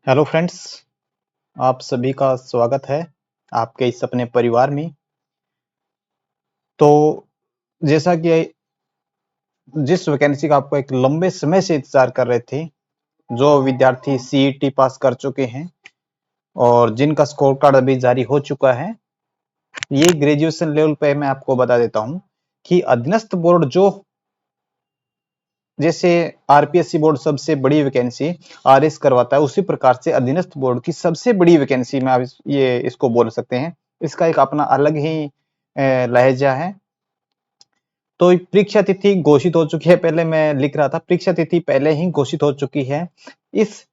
Hello friends, आप सभी का स्वागत है आपके इस अपने परिवार में। तो जैसा कि जिस वैकेंसी का आपको एक लंबे समय से इंतजार कर रहे थे, जो विद्यार्थी सीईटी पास कर चुके हैं और जिनका स्कोर कार्ड अभी जारी हो चुका है, ये ग्रेजुएशन लेवल पे मैं आपको बता देता हूँ कि अधीनस्थ बोर्ड जो जैसे आरपीएससी बोर्ड सबसे बड़ी वैकेंसी आरएस करवाता है, उसी प्रकार से अधीनस्थ बोर्ड की सबसे बड़ी वैकेंसी में आप ये इसको बोल सकते हैं। इसका एक अपना अलग ही लहजा है। तो परीक्षा तिथि घोषित हो चुकी है। पहले मैं लिख रहा था, परीक्षा तिथि पहले ही घोषित हो चुकी है। इस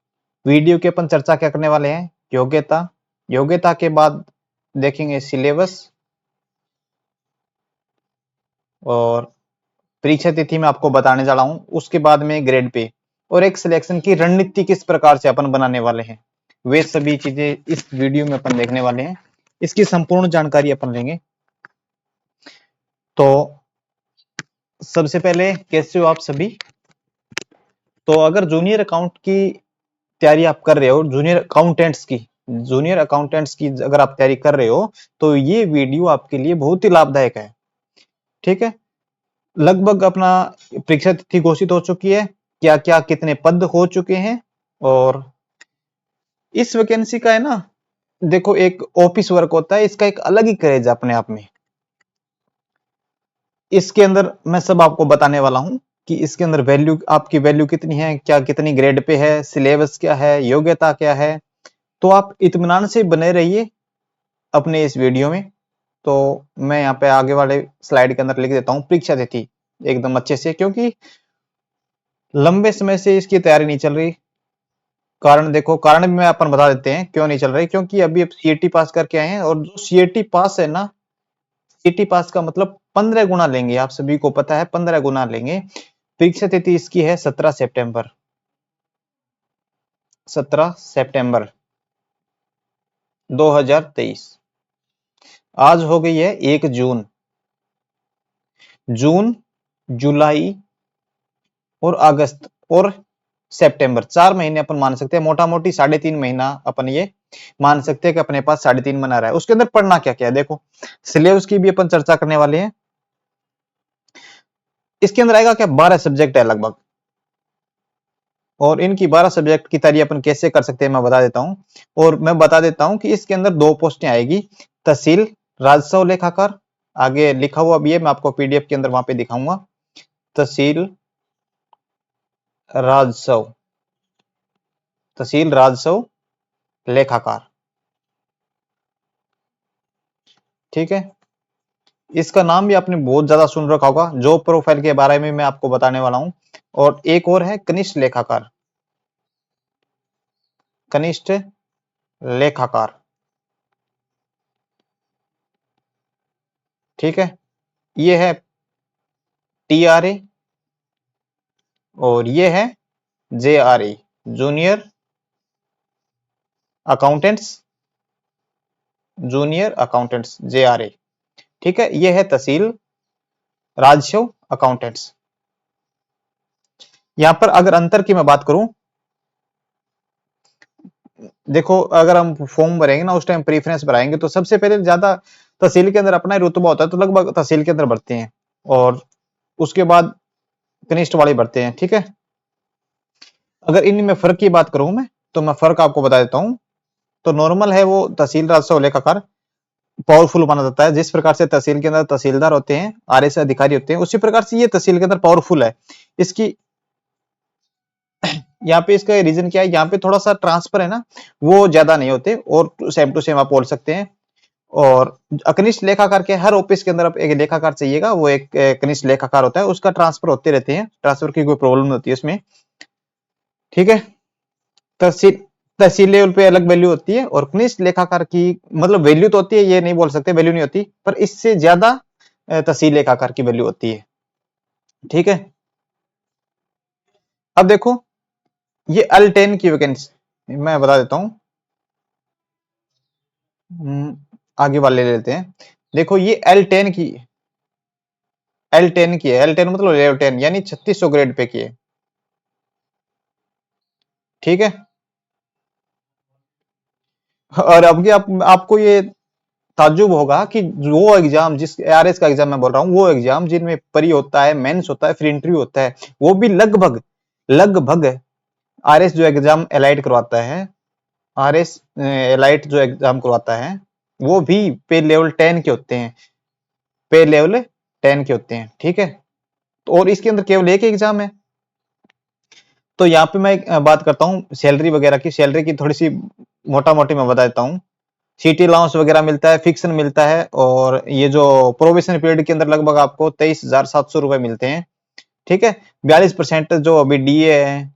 वीडियो के अपन चर्चा क्या करने वाले हैं? योग्यता। योग्यता के बाद देखेंगे सिलेबस, और परीक्षा तिथि में आपको बताने जा रहा हूं। उसके बाद में ग्रेड पे और एक सिलेक्शन की रणनीति किस प्रकार से अपन बनाने वाले हैं, वे सभी चीजें इस वीडियो में अपन देखने वाले हैं। इसकी संपूर्ण जानकारी अपन लेंगे। तो सबसे पहले कैसे हो आप सभी? तो अगर जूनियर अकाउंट की तैयारी आप कर रहे हो, जूनियर अकाउंटेंट्स की अगर आप तैयारी कर रहे हो, तो ये वीडियो आपके लिए बहुत ही लाभदायक है। ठीक है। लगभग अपना परीक्षा तिथि घोषित हो चुकी है, क्या क्या कितने पद हो चुके हैं। और इस वैकेंसी का है ना, देखो, एक ऑफिस वर्क होता है, इसका एक अलग ही क्रेज है अपने आप में। इसके अंदर मैं सब आपको बताने वाला हूं कि इसके अंदर वैल्यू, आपकी वैल्यू कितनी है, क्या कितनी ग्रेड पे है, सिलेबस क्या है, योग्यता क्या है। तो आप इत्मीनान से बने रहिए अपने इस वीडियो में। तो मैं यहाँ पे आगे वाले स्लाइड के अंदर लिख देता हूँ परीक्षा तिथि एकदम अच्छे से, क्योंकि लंबे समय से इसकी तैयारी नहीं चल रही। कारण देखो, कारण भी मैं अपन बता देते हैं क्यों नहीं चल रही। क्योंकि अभी अब सीएटी पास करके आए हैं, और जो सीएटी पास है ना, सीटी पास का मतलब 15 गुना लेंगे। आप सभी को पता है 15 गुना लेंगे। परीक्षा तिथि इसकी है 17 सितंबर। 17 सितंबर 2023। आज हो गई है 1 जून। जून, जुलाई और अगस्त और सितंबर, 4 महीने अपन मान सकते हैं। मोटा मोटी 3.5 महीना अपन ये मान सकते हैं कि अपने पास 3.5 महीना रहा है। उसके अंदर पढ़ना क्या क्या है, देखो, सिलेबस की भी अपन चर्चा करने वाले हैं। इसके अंदर आएगा क्या, 12 सब्जेक्ट है लगभग। और इनकी 12 सब्जेक्ट की तैयारी अपन कैसे कर सकते हैं मैं बता देता हूं। और मैं बता देता हूं कि इसके अंदर 2 पोस्टें आएगी, तहसील राजस्व लेखाकार। आगे लिखा हुआ भी है, मैं आपको पीडीएफ के अंदर वहां पे दिखाऊंगा। तहसील राजस्व, तहसील राजस्व लेखाकार। ठीक है। इसका नाम भी आपने बहुत ज्यादा सुन रखा होगा। जॉब प्रोफाइल के बारे में मैं आपको बताने वाला हूं। और एक और है कनिष्ठ लेखाकार, कनिष्ठ लेखाकार। ठीक है। ये है टीआरए, और ये है जेआरए, जूनियर अकाउंटेंट्स, जूनियर अकाउंटेंट्स जेआरए। ठीक है। ये है तहसील राजस्व अकाउंटेंट्स। यहां पर अगर अंतर की मैं बात करूं, देखो, अगर हम फॉर्म भरेंगे ना, उस टाइम प्रीफरेंस भराएंगे, तो सबसे पहले ज्यादा तहसील के अंदर अपना ही रुतबा होता है, तो लगभग तहसील के अंदर भरते हैं। और उसके बाद कनिष्ठ वाले भरते हैं। ठीक है। अगर इनमें फर्क की बात करूं मैं, तो मैं फर्क आपको बता देता हूं। तो नॉर्मल है वो तहसील राजस्व लेखाकार, पावरफुल माना जाता है। जिस प्रकार से तहसील के अंदर तहसीलदार होते हैं, आरएस अधिकारी होते हैं, उसी प्रकार से ये तहसील के अंदर पावरफुल है। इसकी यहाँ पे इसका रीजन क्या है, यहाँ पे थोड़ा सा ट्रांसफर है ना, वो ज्यादा नहीं होते, और सेम टू सेम आप बोल सकते हैं। और कनिष्ठ लेखाकार के हर ऑफिस के अंदर आप एक लेखाकार चाहिएगा, वो एक कनिष्ठ लेखाकार होता है, उसका ट्रांसफर होते रहते हैं, ट्रांसफर की कोई प्रॉब्लम नहीं होती है उसमें। ठीक है। तहसील तहसील लेवल पे अलग वैल्यू होती है, और कनिष्ठ लेखाकार की मतलब वैल्यू तो होती है, ये नहीं बोल सकते वैल्यू नहीं होती, पर इससे ज्यादा तहसील लेखाकार की वैल्यू होती है। ठीक है। अब देखो, ये L10 की वैकेंसी मैं बता देता हूँ। आगे वाले ले लेते हैं। देखो, ये L10 की है। L10 मतलब लेवल 10, यानी 3600 ग्रेड पे की है। ठीक है। और अब की आपको ये ताज्जुब होगा कि वो एग्जाम, जिस आरएस का एग्जाम मैं बोल रहा हूँ, वो एग्जाम जिनमें प्री होता है, मेंस होता है, फिर इंटरव्यू होता है, वो भी लगभग लगभग आरएस जो एग्जाम एलाइट करवाता है, आरएस एलाइट जो एग्जाम करवाता है, वो भी पे लेवल 10 के होते हैं, पे लेवल 10 के होते हैं, ठीक है। तो और इसके अंदर केवल एक एग्जाम है। तो यहाँ पे मैं बात करता हूँ सैलरी वगैरह की। सैलरी की थोड़ी सी मोटा मोटी मैं बता देता हूँ। सीटी अलाउंस वगैरह मिलता है, फिक्सन मिलता है, और ये जो प्रोबेशन पीरियड के अंदर लगभग आपको 23,700 रुपए मिलते हैं, ठीक है। 42% जो अभी डीए है,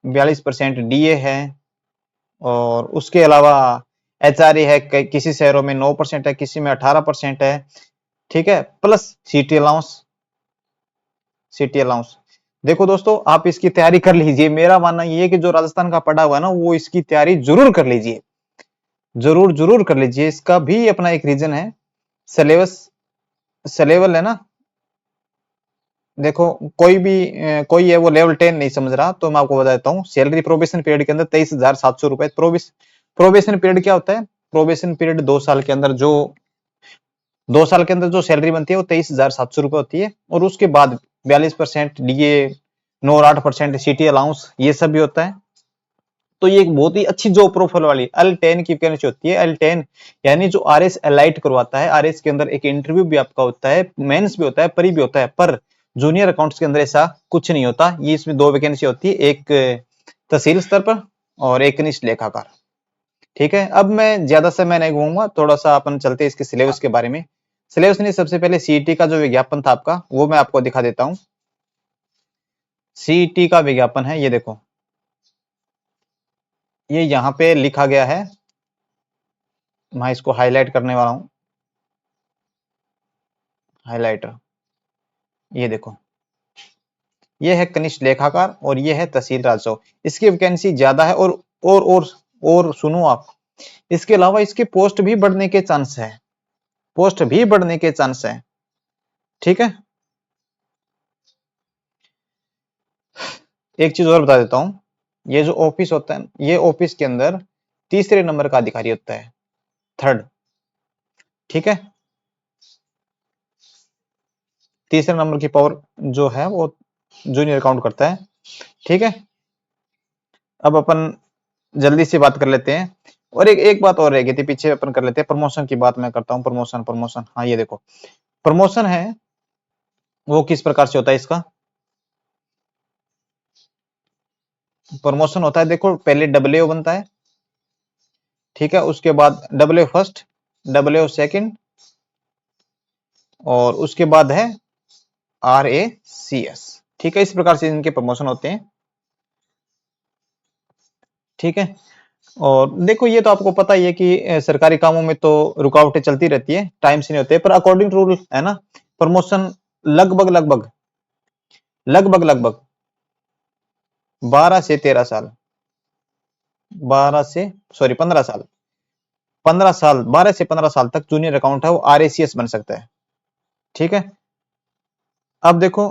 42% डीए है, और उसके अलावा एचआरए है, किसी शहरों में 9% है, किसी में 18% है, ठीक है, प्लस सीटी अलाउंस, सिटी अलाउंस। देखो दोस्तों, आप इसकी तैयारी कर लीजिए। मेरा मानना ये है कि जो राजस्थान का पढ़ा हुआ है ना, वो इसकी तैयारी जरूर कर लीजिए, जरूर जरूर कर लीजिए। इसका भी अपना एक रीजन है, सिलेबस, सिलेबल है ना। देखो, कोई है वो लेवल 10 नहीं समझ रहा, तो मैं आपको बता देता हूँ। सैलरी प्रोबेशन पीरियड के अंदर 23,700 रुपए। प्रोबेशन पीरियड क्या होता है? प्रोबेशन पीरियड 2 साल के अंदर जो 2 साल के अंदर जो सैलरी बनती है वो 23,700 रुपए होती है, और उसके बाद 42% डीए, 9 और 8% सिटी अलाउंस, ये सब भी होता है। तो ये एक बहुत ही अच्छी जॉब प्रोफाइल वाली L10 की वैकेंसी होती है। L10 यानी जो आरएस एलाइट करवाता है। आरएस के अंदर एक इंटरव्यू भी आपका होता है, मेंस भी होता है, प्री भी होता है, पर जूनियर अकाउंट्स के अंदर ऐसा कुछ नहीं होता। ये इसमें 2 वैकेंसी होती है, एक तहसील स्तर पर और एक कनिष्ठ लेखाकार, ठीक है। अब मैं ज्यादा समय नहीं घूमूंगा, थोड़ा सा अपन चलते हैं इसके सिलेबस के बारे में। सिलेबस नहीं, सबसे पहले सीईटी का जो विज्ञापन था आपका, वो मैं आपको दिखा देता हूँ। सीईटी का विज्ञापन है, ये देखो, ये यहाँ पे लिखा गया है। मैं इसको हाईलाइट करने वाला हूँ, हाईलाइटर, ये देखो, ये है कनिष्ठ लेखाकार और ये है तहसील राजस्व। इसकी वैकेंसी ज्यादा है, और सुनो आप, इसके अलावा इसके पोस्ट भी बढ़ने के चांस है, पोस्ट भी बढ़ने के चांस है, ठीक है। एक चीज और बता देता हूँ, ये जो ऑफिस होता है, ये ऑफिस के अंदर तीसरे नंबर का अधिकारी होता है, थर्ड, ठीक है। तीसरे नंबर की पावर जो है वो जूनियर काउंट करता है, ठीक है। अब अपन जल्दी से बात कर लेते हैं। और एक बात और रह गई थी पीछे, अपन कर लेते हैं प्रमोशन की बात। मैं करता हूँ प्रमोशन, हाँ ये देखो, प्रमोशन है वो किस प्रकार से होता है इसका। प्रमोशन होता है, देखो, पहले डब्ल्यू बनता है, ठीक है, उसके बाद डब्ल्यू फर्स्ट, डब्ल्यू सेकंड, और उसके बाद है RACS, ठीक है। इस प्रकार से इनके प्रमोशन होते हैं, ठीक है। और देखो, ये तो आपको पता ही है कि सरकारी कामों में तो रुकावटें चलती रहती है, टाइम से नहीं होते, पर अकॉर्डिंग टू रूल है ना, प्रमोशन लगभग लगभग लगभग लगभग 12 से 13 साल, 15 साल, 15 साल, 12 से 15 साल तक जूनियर अकाउंट है वो RACS बन सकता है, ठीक है। अब देखो,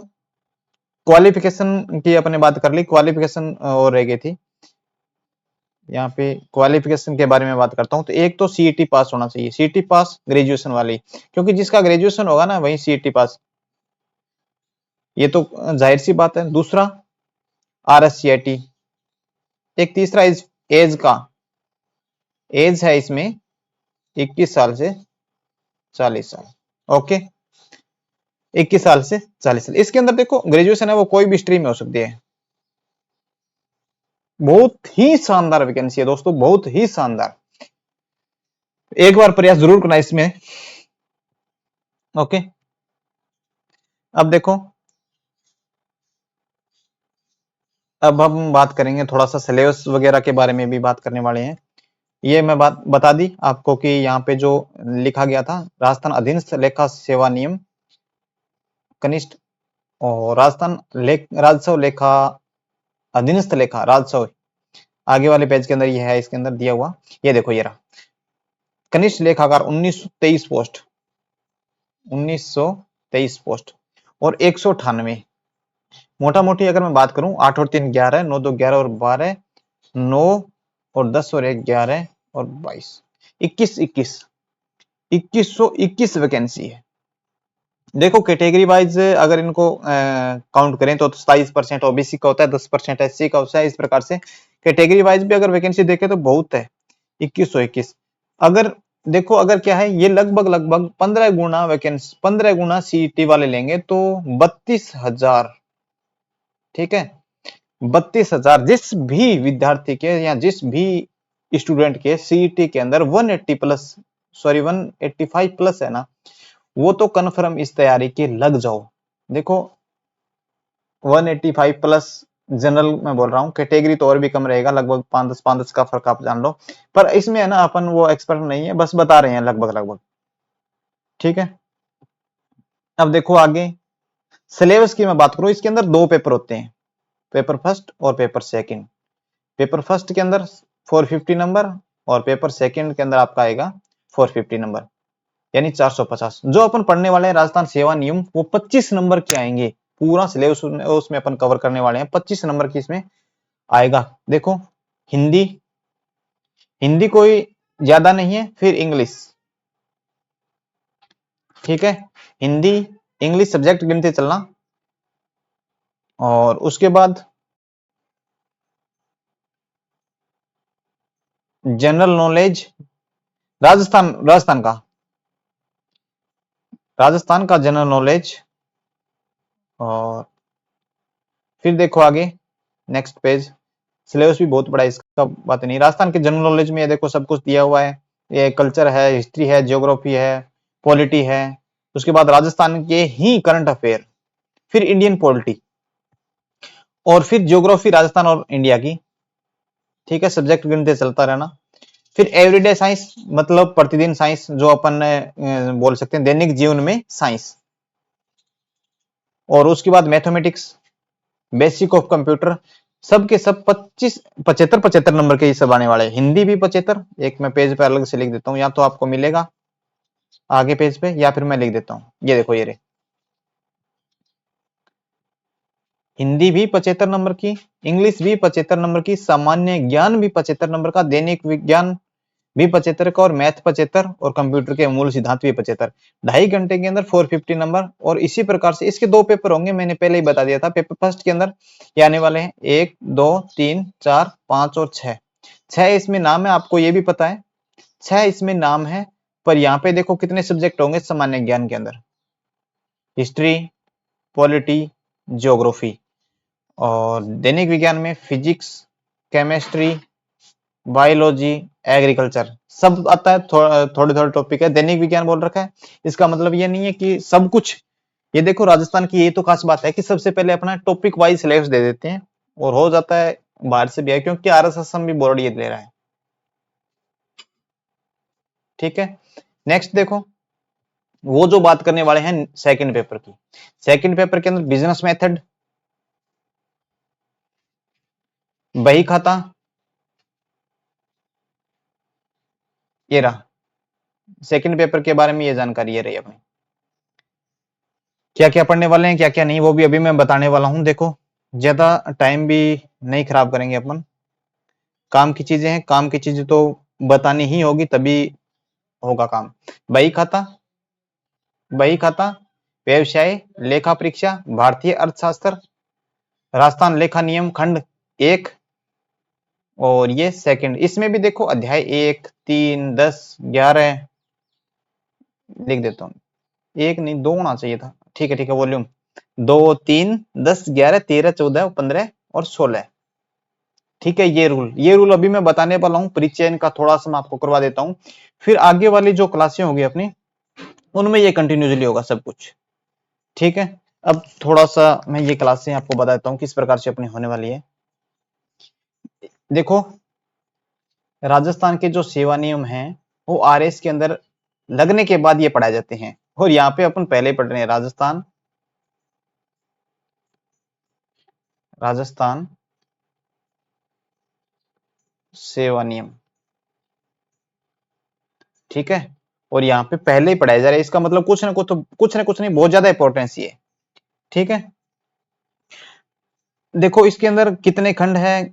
क्वालिफिकेशन की अपने बात कर ली, क्वालिफिकेशन और रह गई थी। यहाँ पे क्वालिफिकेशन के बारे में बात करता हूँ, तो एक तो सीईटी पास होना चाहिए, सीईटी पास ग्रेजुएशन वाली, क्योंकि जिसका ग्रेजुएशन होगा ना वही सीईटी पास, ये तो जाहिर सी बात है। दूसरा RSCIT। एक तीसरा एज का, एज है इसमें 21 साल से 40 साल, ओके, 21 साल से 40 साल। इसके अंदर देखो, ग्रेजुएशन है वो कोई भी स्ट्रीम में हो सकती है। बहुत ही शानदार वैकेंसी है दोस्तों, बहुत ही शानदार। एक बार प्रयास जरूर करना इसमें, ओके। अब देखो, अब हम बात करेंगे थोड़ा सा सिलेबस वगैरह के बारे में भी बात करने वाले हैं। ये मैं बात बता दी आपको कि यहाँ पे जो लिखा गया था, राजस्थान अधीनस्थ लेखा सेवा नियम कनिष्ठ, और राजस्थान राजस्व लेखा अधीनस्थ लेखा राजस्व, आगे वाले पेज के अंदर ये है, इसके अंदर दिया हुआ, ये देखो, ये रहा कनिष्ठ लेखाकार 1923 पोस्ट, 1923 पोस्ट, और 198। मोटा मोटी अगर मैं बात करूं, 8 और 3 11, 9 2 11 और 12, 9 और 10 और 1 11, और 22, 2121 वैकेंसी है। देखो कैटेगरी वाइज अगर इनको काउंट करें तो 27% ओबीसी का होता है, 10% एससी का होता है। इस प्रकार से कैटेगरी वाइज भी अगर वैकेंसी देखें तो बहुत है, 2121। अगर देखो अगर क्या है, ये लगभग लगभग 15 गुना वैकेंसी, 15 गुना सीईटी वाले लेंगे तो 32,000, ठीक है, 32,000 जिस भी विद्यार्थी के या जिस भी स्टूडेंट के सीईटी के अंदर 180 प्लस, सॉरी 185 प्लस है ना, वो तो कन्फर्म इस तैयारी के लग जाओ। देखो 185 प्लस जनरल में बोल रहा हूँ, कैटेगरी तो और भी कम रहेगा, लगभग 5-10 का फर्क आप जान लो, पर इसमें है ना अपन वो एक्सपर्ट नहीं है, बस बता रहे हैं लगभग लगभग, ठीक है। अब देखो आगे सिलेबस की मैं बात करूं, इसके अंदर दो पेपर होते हैं, पेपर फर्स्ट और पेपर सेकंड। पेपर फर्स्ट के अंदर 450 नंबर और पेपर सेकंड के अंदर आपका आएगा 450 नंबर, यानी 450। जो अपन पढ़ने वाले हैं राजस्थान सेवा नियम, वो 25 नंबर के आएंगे, पूरा सिलेबस उसमें अपन कवर करने वाले हैं, 25 नंबर की इसमें आएगा। देखो हिंदी, हिंदी कोई ज्यादा नहीं है, फिर इंग्लिश, ठीक है, हिंदी इंग्लिश सब्जेक्ट गिनते चलना। और उसके बाद जनरल नॉलेज, राजस्थान का, राजस्थान का जनरल नॉलेज। और फिर देखो आगे नेक्स्ट पेज, सिलेबस भी बहुत बड़ा है, इसका बात नहीं। राजस्थान के जनरल नॉलेज में ये देखो सब कुछ दिया हुआ है, ये कल्चर है, हिस्ट्री है, ज्योग्राफी है, पॉलिटी है। उसके बाद राजस्थान के ही करंट अफेयर, फिर इंडियन पॉलिटी, और फिर ज्योग्राफी राजस्थान और इंडिया की, ठीक है, सब्जेक्ट गिनते चलता रहना। फिर एवरीडे साइंस, मतलब प्रतिदिन साइंस, जो अपन बोल सकते हैं दैनिक जीवन में साइंस। और उसके बाद मैथमेटिक्स, बेसिक ऑफ कंप्यूटर, सब के सब 25 75 नंबर के ये सब आने वाले हैं। हिंदी भी 75, एक मैं पेज पे अलग से लिख देता हूँ, या तो आपको मिलेगा आगे पेज पे या फिर मैं लिख देता हूँ, ये देखो ये रे, हिंदी भी 75 नंबर की, इंग्लिश भी 75 नंबर की, सामान्य ज्ञान भी 75 नंबर का, दैनिक विज्ञान भी 75 का, और मैथ 75, और कंप्यूटर के मूल सिद्धांत भी 75। 2.5 घंटे के अंदर 450 नंबर। और इसी प्रकार से इसके दो पेपर होंगे, मैंने पहले ही बता दिया था। पेपर फर्स्ट के अंदर ये आने वाले हैं 1, 2, 3, 4, 5 और 6। 6 इसमें नाम है, आपको ये भी पता है, 6 इसमें नाम है। पर यहाँ पे देखो कितने सब्जेक्ट होंगे सामान्य ज्ञान के अंदर, हिस्ट्री, पॉलिटी, ज्योग्राफी। और दैनिक विज्ञान में फिजिक्स, केमिस्ट्री, बायोलॉजी, एग्रीकल्चर, सब आता है, थोड़े थोड़े टॉपिक है। दैनिक विज्ञान बोल रखा है, इसका मतलब ये नहीं है कि सब कुछ। ये देखो राजस्थान की ये तो खास बात है कि सबसे पहले अपना टॉपिक वाइज सिलेबस दे देते हैं, और हो जाता है बाहर से भी है, क्योंकि आरएस असम भी बोर्ड ये ले रहा है, ठीक है। नेक्स्ट देखो, वो जो बात करने वाले हैं सेकंड पेपर की, सेकंड पेपर के अंदर बिजनेस मेथड, बही खाता, ये रहा सेकंड पेपर के बारे में, ये जानकारी ये रही अपनी। क्या क्या पढ़ने वाले हैं, क्या क्या नहीं, वो भी अभी मैं बताने वाला हूं। देखो ज्यादा टाइम भी नहीं खराब करेंगे अपन, काम की चीजें हैं, काम की चीजें तो बतानी ही होगी, तभी होगा काम। बही खाता, बही खाता, व्यवसाय, लेखा परीक्षा, भारतीय अर्थशास्त्र, राजस्थान लेखा नियम खंड 1, और ये सेकंड। इसमें भी देखो अध्याय 1, 3, 10, 11 लिख देता हूँ, एक नहीं दो होना चाहिए था, ठीक है ठीक है, वॉल्यूम 2, 3, 10, 11, 13, 14, 15 और 16, ठीक है। ये रूल अभी मैं बताने वाला हूँ, परिचयन का थोड़ा सा मैं आपको करवा देता हूँ, फिर आगे वाली जो क्लासें होगी अपनी, उनमें ये कंटिन्यूसली होगा सब कुछ, ठीक है। अब थोड़ा सा मैं ये क्लासें आपको बता देता हूँ किस प्रकार से अपनी होने वाली है। देखो राजस्थान के जो सेवा नियम हैं, वो आरएस के अंदर लगने के बाद ये पढ़ाए जाते हैं, और यहाँ पे अपन पहले पढ़ रहे हैं राजस्थान, राजस्थान सेवा नियम, ठीक है। और यहाँ पे पहले ही पढ़ाया जा रहा है, इसका मतलब कुछ ना कुछ नहीं, बहुत ज्यादा इंपॉर्टेंस ये, ठीक है। देखो इसके अंदर कितने खंड है,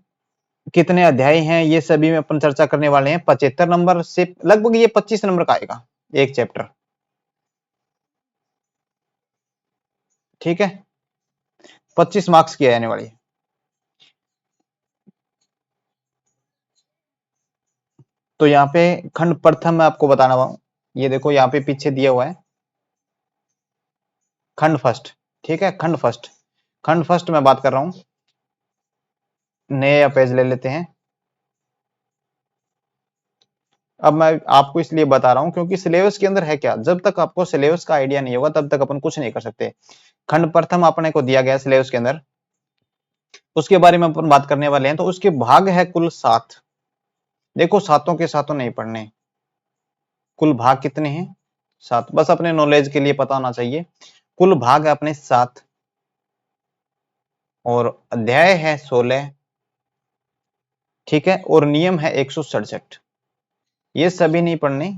कितने अध्याय हैं, ये सभी में अपन चर्चा करने वाले हैं। 75 नंबर से लगभग ये 25 नंबर का आएगा एक चैप्टर। ठीक है, 25 मार्क्स की आने वाली। तो यहाँ पे खंड प्रथम मैं आपको बताना हुआ, ये देखो यहाँ पे पीछे दिया हुआ है खंड फर्स्ट। ठीक है, खंड फर्स्ट, खंड फर्स्ट में बात कर रहा हूं। नया पेज ले लेते हैं। अब मैं आपको इसलिए बता रहा हूं क्योंकि सिलेबस के अंदर है क्या, जब तक आपको सिलेबस का आइडिया नहीं होगा तब तक अपन कुछ नहीं कर सकते। खंड प्रथम अपने को दिया गया सिलेबस के अंदर, उसके बारे में अपन बात करने वाले हैं। तो उसके भाग है कुल 7। देखो सातों के सातों नहीं पढ़ने, कुल भाग कितने हैं 7, बस अपने नॉलेज के लिए पता होना चाहिए। कुल भाग है अपने 7 और अध्याय है 16। ठीक है, और नियम है 167। ये सभी नहीं पढ़ने,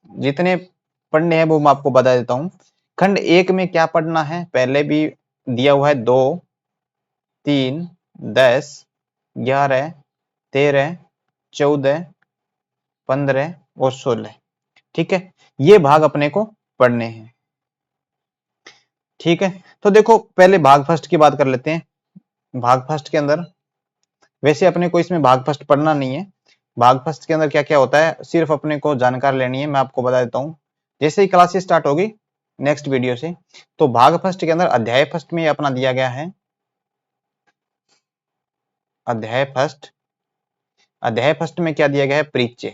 जितने पढ़ने हैं वो मैं आपको बता देता हूं। खंड 1 में क्या पढ़ना है पहले भी दिया हुआ है, 2, 3, 10, 11, 13, 14, 15 और 16। ठीक है, ये भाग अपने को पढ़ने हैं। ठीक है, तो देखो पहले भाग फर्स्ट की बात कर लेते हैं। भाग फर्स्ट के अंदर वैसे अपने को इसमें भाग फर्स्ट पढ़ना नहीं है। भाग फर्स्ट के अंदर क्या क्या होता है सिर्फ अपने को जानकारी लेनी है, मैं आपको बता देता हूँ। जैसे ही क्लासेस स्टार्ट होगी नेक्स्ट वीडियो से, तो भाग फर्स्ट के अंदर अध्याय फर्स्ट में अपना दिया गया है अध्याय फर्स्ट। अध्याय फर्स्ट में क्या दिया गया है, परिचय।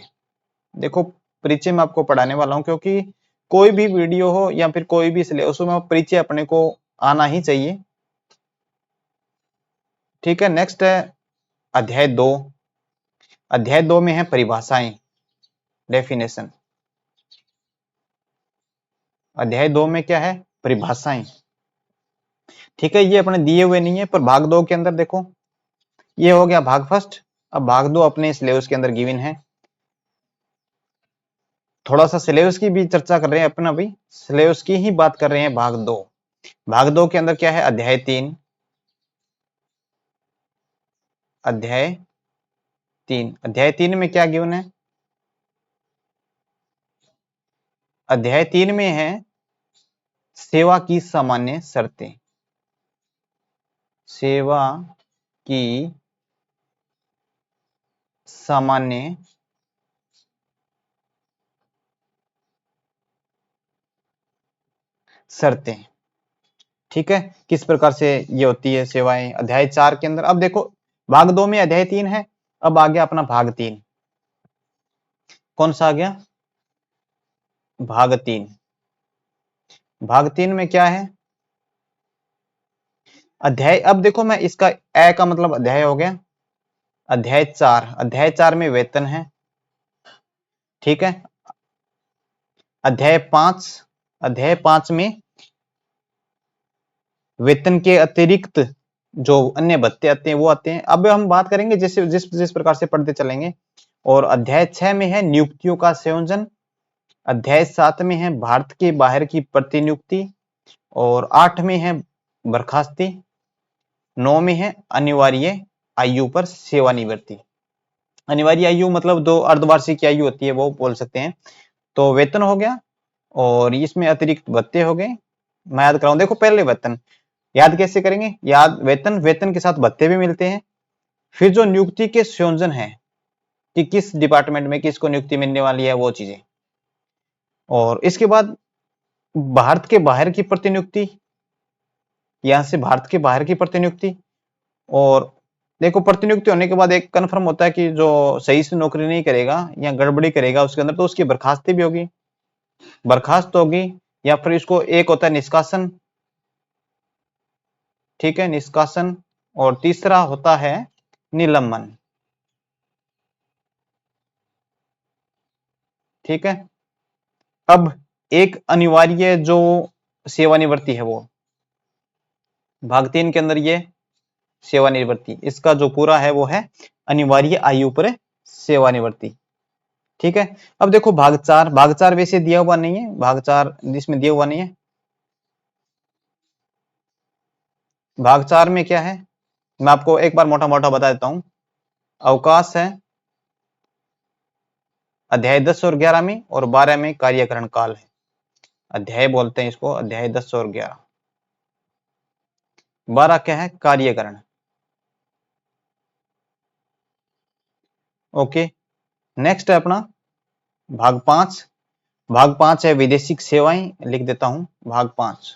देखो परिचय मैं आपको पढ़ाने वाला हूं क्योंकि कोई भी वीडियो हो या फिर कोई भी सिलेबस में परिचय अपने को आना ही चाहिए। ठीक है, नेक्स्ट है अध्याय 2। अध्याय 2 में है परिभाषाएं, डेफिनेशन। अध्याय 2 में क्या है, परिभाषाएं। ठीक है, ये अपने दिए हुए नहीं है, पर भाग 2 के अंदर देखो ये हो गया भाग फर्स्ट। अब भाग 2 अपने सिलेबस के अंदर गिवन है। थोड़ा सा सिलेबस की भी चर्चा कर रहे हैं अपन, अभी सिलेबस की ही बात कर रहे हैं। भाग 2, भाग 2 के अंदर क्या है, अध्याय 3। अध्याय 3, अध्याय 3 में क्या गिवन है, अध्याय 3 में है सेवा की सामान्य शर्तें। सेवा की सामान्य शर्तें। ठीक है, किस प्रकार से ये होती है सेवाएं, अध्याय 4 के अंदर। अब देखो भाग 2 में अध्याय 3 है, अब आ गया अपना भाग 3। कौन सा आ गया, भाग 3। भाग 3 में क्या है, अध्याय। अब देखो मैं इसका ए का मतलब अध्याय हो गया। अध्याय 4, अध्याय 4 में वेतन है। ठीक है, अध्याय 5, अध्याय 5 में वेतन के अतिरिक्त जो अन्य भत्ते आते हैं वो आते हैं। अब हम बात करेंगे जैसे जिस जिस प्रकार से पढ़ते चलेंगे। और अध्याय 6 में है नियुक्तियों का संयोजन। अध्याय 7 में है भारत के बाहर की प्रतिनियुक्ति। और 8 में है बर्खास्ती। 9 में है अनिवार्य आयु पर सेवानिवृत्ति। अनिवार्य आयु मतलब दो अर्धवार्षिक आयु होती है वो बोल सकते हैं। तो वेतन हो गया और इसमें अतिरिक्त भत्ते हो गए। मैं याद कराऊं, देखो पहले वेतन याद कैसे करेंगे, याद वेतन, वेतन के साथ भत्ते भी मिलते हैं। फिर जो नियुक्ति के संयोजन है कि किस डिपार्टमेंट में किसको नियुक्ति मिलने वाली है वो चीजें। और इसके बाद भारत के बाहर की प्रतिनियुक्ति, यहां से भारत के बाहर की प्रतिनियुक्ति। और देखो प्रतिनियुक्ति होने के बाद एक कंफर्म होता है कि जो सही से नौकरी नहीं करेगा या गड़बड़ी करेगा उसके अंदर, तो उसकी बर्खास्ती भी होगी, बर्खास्त होगी। या फिर इसको एक होता है निष्कासन। ठीक है, निष्कासन। और तीसरा होता है निलंबन। ठीक है, अब एक अनिवार्य जो सेवानिवृत्ति है वो भाग 3 के अंदर ये सेवानिवृत्ति, इसका जो पूरा है वो है अनिवार्य आयु पर सेवानिवृत्ति। ठीक है, अब देखो भाग 4, भाग 4 वैसे दिया हुआ नहीं है, भाग 4 इसमें दिया हुआ नहीं है। भाग 4 में क्या है, मैं आपको एक बार मोटा मोटा बता देता हूं। अवकाश है अध्याय 10 और 11 में, और 12 में कार्यकरण काल है। अध्याय बोलते हैं इसको, अध्याय 10 और 11। 12 क्या है? कार्यकरण। ओके, नेक्स्ट है अपना भाग 5। भाग 5 है विदेशिक सेवाएं, लिख देता हूं भाग 5।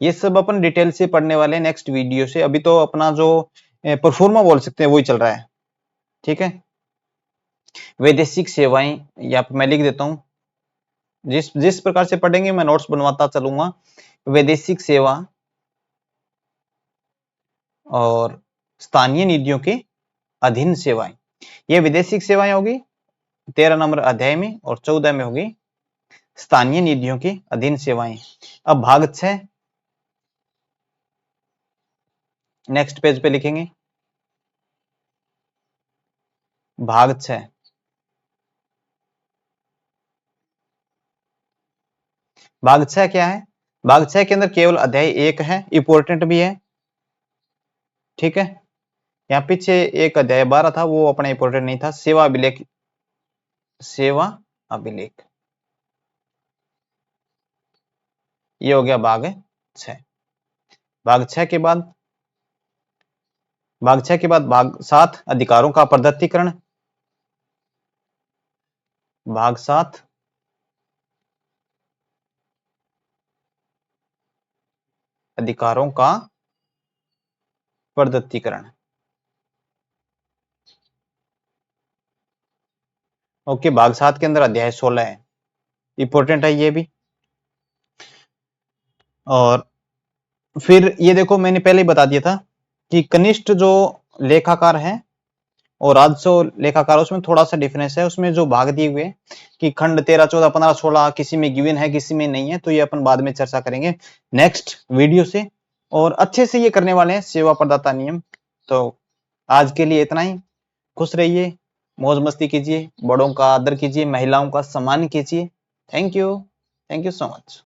ये सब अपन डिटेल से पढ़ने वाले हैं नेक्स्ट वीडियो से। अभी तो अपना जो परफॉर्मा बोल सकते हैं वही चल रहा है, ठीक है। वैदेशिक सेवाएं यहाँ पे मैं लिख देता हूं। जिस जिस प्रकार से पढ़ेंगे मैं नोट्स बनवाता चलूंगा। वैदेशिक सेवा और स्थानीय निधियों के अधीन सेवाएं, ये विदेशिक सेवाएं होगी 13 नंबर अध्याय में, और 14 में होगी स्थानीय निधियों की अधीन सेवाएं। अब भाग 6 नेक्स्ट पेज पे लिखेंगे। भाग 6, भाग 6 क्या है? भाग 6 के अंदर केवल अध्याय 1 है, इंपोर्टेंट भी है, ठीक है। यहाँ पीछे एक अध्याय 12 था, वो अपना इंपोर्टेंट नहीं था। सेवा अभिलेख, सेवा अभिलेख, ये हो गया भाग 6। भाग 6 के बाद, भाग 6 के बाद भाग 7 अधिकारों का प्रदत्तीकरण। भाग 7 अधिकारों का प्रदत्तीकरण। ओके, भाग 7 के अंदर अध्याय 16 है, इंपोर्टेंट है ये भी। और फिर ये देखो, मैंने पहले ही बता दिया था कि कनिष्ठ जो लेखाकार है और राजस्व लेखाकार, उसमें थोड़ा सा डिफरेंस है। उसमें जो भाग दिए हुए कि खंड 13, 14, 15, 16 किसी में गिवन है, किसी में नहीं है, तो ये अपन बाद में चर्चा करेंगे नेक्स्ट वीडियो से। और अच्छे से ये करने वाले हैं सेवा प्रदाता नियम। तो आज के लिए इतना ही। खुश रहिए, मौज मस्ती कीजिए, बड़ों का आदर कीजिए, महिलाओं का सम्मान कीजिए। Thank you so much.